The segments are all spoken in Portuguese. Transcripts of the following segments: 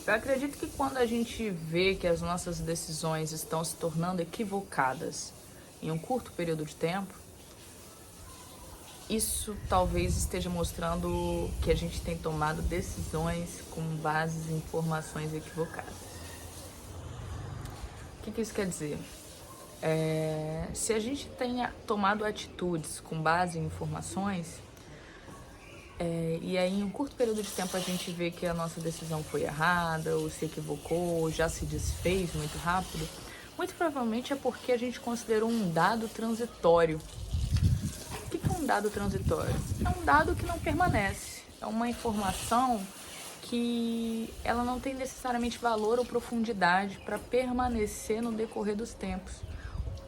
Eu acredito que quando a gente vê que as nossas decisões estão se tornando equivocadas em um curto período de tempo, isso talvez esteja mostrando que a gente tem tomado decisões com bases em informações equivocadas. O que isso quer dizer? Se a gente tenha tomado atitudes com base em informações, e aí em um curto período de tempo a gente vê que a nossa decisão foi errada, ou se equivocou, ou já se desfez muito rápido, muito provavelmente é porque a gente considerou um dado transitório. O que é um dado transitório? É um dado que não permanece, é uma informação que ela não tem necessariamente valor ou profundidade para permanecer no decorrer dos tempos,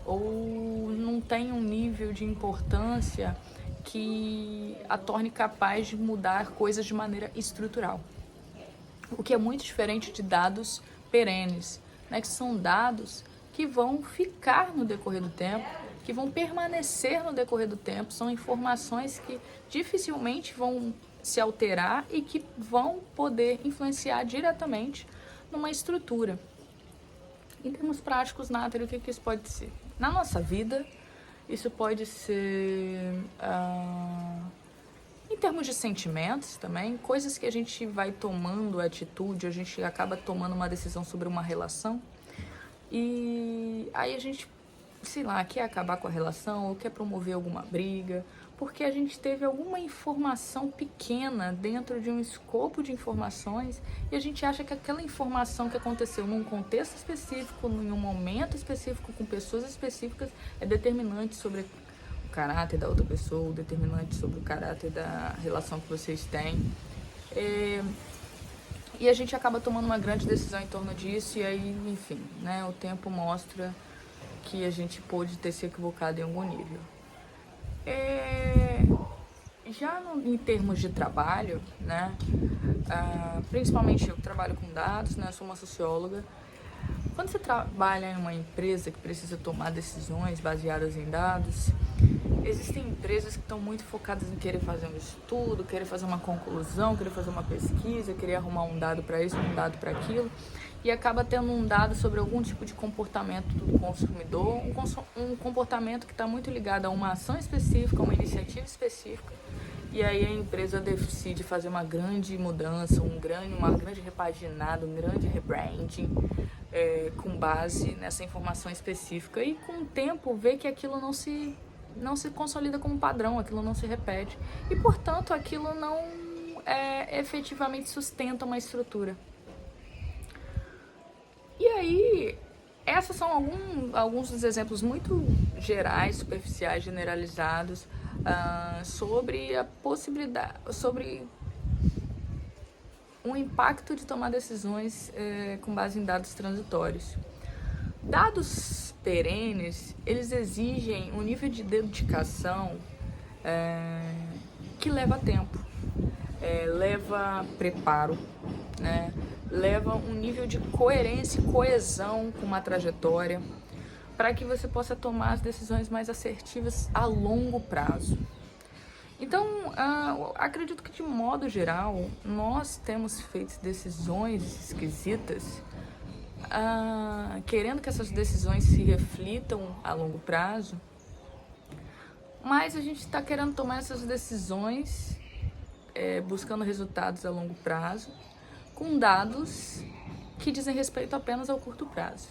ou não tem um nível de importância que a torne capaz de mudar coisas de maneira estrutural. O que é muito diferente de dados perenes, né, que são dados que vão ficar no decorrer do tempo, que vão permanecer no decorrer do tempo, são informações que dificilmente vão se alterar e que vão poder influenciar diretamente numa estrutura. Em termos práticos, Nathalie, o que isso pode ser? Na nossa vida, isso pode ser, em termos de sentimentos também, coisas que a gente vai tomando atitude, a gente acaba tomando uma decisão sobre uma relação e aí a gente, sei lá, quer acabar com a relação ou quer promover alguma briga, porque a gente teve alguma informação pequena dentro de um escopo de informações e a gente acha que aquela informação que aconteceu num contexto específico, em um momento específico, com pessoas específicas, é determinante sobre o caráter da outra pessoa, determinante sobre o caráter da relação que vocês têm. E a gente acaba tomando uma grande decisão em torno disso e aí, enfim, né, o tempo mostra que a gente pôde ter se equivocado em algum nível. Já em termos de trabalho, né, principalmente eu trabalho com dados, né, sou uma socióloga. Quando você trabalha em uma empresa que precisa tomar decisões baseadas em dados, existem empresas que estão muito focadas em querer fazer um estudo, querer fazer uma conclusão, querer fazer uma pesquisa, querer arrumar um dado para isso, um dado para aquilo, e acaba tendo um dado sobre algum tipo de comportamento do consumidor, um comportamento que está muito ligado a uma ação específica, a uma iniciativa específica, e aí a empresa decide fazer uma grande mudança, uma grande repaginada, um grande rebranding, com base nessa informação específica, e com o tempo vê que aquilo não se consolida como padrão, aquilo não se repete, e portanto aquilo não efetivamente sustenta uma estrutura. E aí, esses são alguns dos exemplos muito gerais, superficiais, generalizados, sobre a possibilidade, sobre um impacto de tomar decisões com base em dados transitórios. Dados perenes, eles exigem um nível de dedicação que leva tempo, leva preparo, né? Leva um nível de coerência e coesão com uma trajetória para que você possa tomar as decisões mais assertivas a longo prazo. Então, acredito que de modo geral, nós temos feito decisões esquisitas, querendo que essas decisões se reflitam a longo prazo, mas a gente está querendo tomar essas decisões buscando resultados a longo prazo, com dados que dizem respeito apenas ao curto prazo.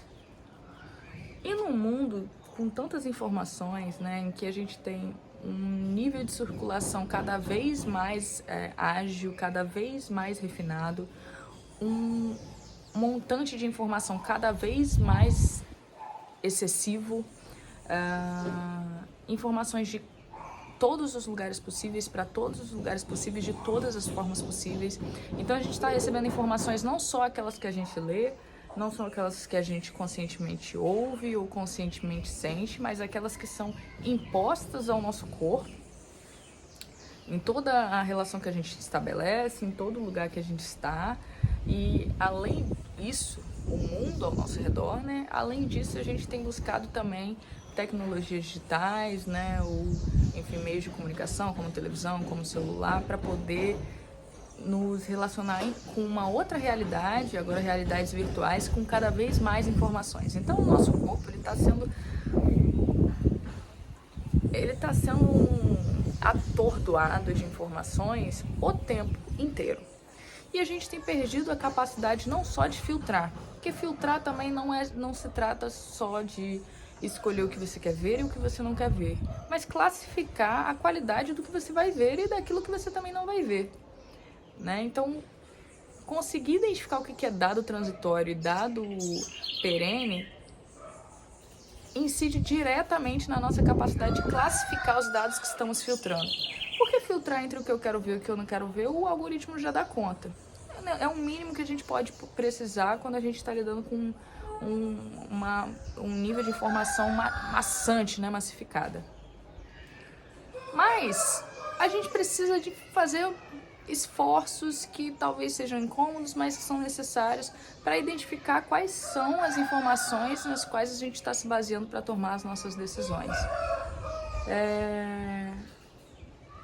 E num mundo com tantas informações, né, em que a gente tem um nível de circulação cada vez mais ágil, cada vez mais refinado, um montante de informação cada vez mais excessivo, informações de todos os lugares possíveis, para todos os lugares possíveis, de todas as formas possíveis. Então a gente está recebendo informações, não só aquelas que a gente lê, não são aquelas que a gente conscientemente ouve ou conscientemente sente, mas aquelas que são impostas ao nosso corpo, em toda a relação que a gente estabelece, em todo lugar que a gente está. E além disso, o mundo ao nosso redor, né? Além disso, a gente tem buscado também tecnologias digitais, né? Ou, enfim, meios de comunicação, como televisão, como celular, para poder nos relacionar com uma outra realidade, agora realidades virtuais, com cada vez mais informações. Então o nosso corpo ele está sendo atordoado de informações o tempo inteiro. E a gente tem perdido a capacidade não só de filtrar, porque filtrar também não se trata só de escolher o que você quer ver e o que você não quer ver, mas classificar a qualidade do que você vai ver e daquilo que você também não vai ver, né? Então, conseguir identificar o que é dado transitório e dado perene incide diretamente na nossa capacidade de classificar os dados que estamos filtrando. Porque filtrar entre o que eu quero ver e o que eu não quero ver, o algoritmo já dá conta. É o mínimo que a gente pode precisar quando a gente está lidando com um nível de informação maçante, né, massificada. Mas a gente precisa de fazer esforços que talvez sejam incômodos, mas que são necessários para identificar quais são as informações nas quais a gente está se baseando para tomar as nossas decisões.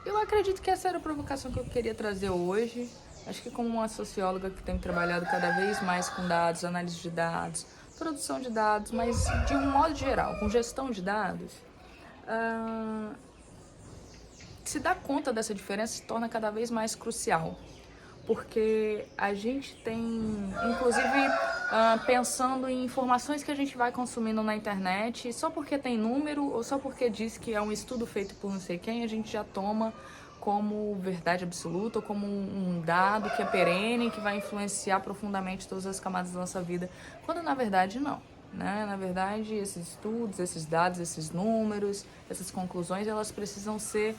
Eu acredito que essa era a provocação que eu queria trazer hoje. Acho que como uma socióloga que tem trabalhado cada vez mais com dados, análise de dados, produção de dados, mas de um modo geral, com gestão de dados, se dar conta dessa diferença se torna cada vez mais crucial. Porque a gente tem, inclusive, pensando em informações que a gente vai consumindo na internet, só porque tem número ou só porque diz que é um estudo feito por não sei quem, a gente já toma como verdade absoluta ou como um dado que é perene, que vai influenciar profundamente todas as camadas da nossa vida, quando na verdade não. Né? Na verdade, esses estudos, esses dados, esses números, essas conclusões, elas precisam ser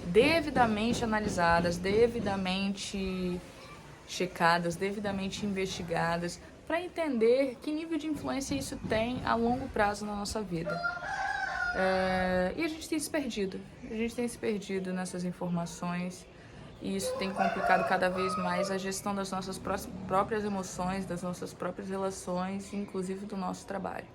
devidamente analisadas, devidamente checadas, devidamente investigadas, para entender que nível de influência isso tem a longo prazo na nossa vida. E a gente tem se perdido nessas informações, e isso tem complicado cada vez mais a gestão das nossas próprias emoções, das nossas próprias relações, inclusive do nosso trabalho.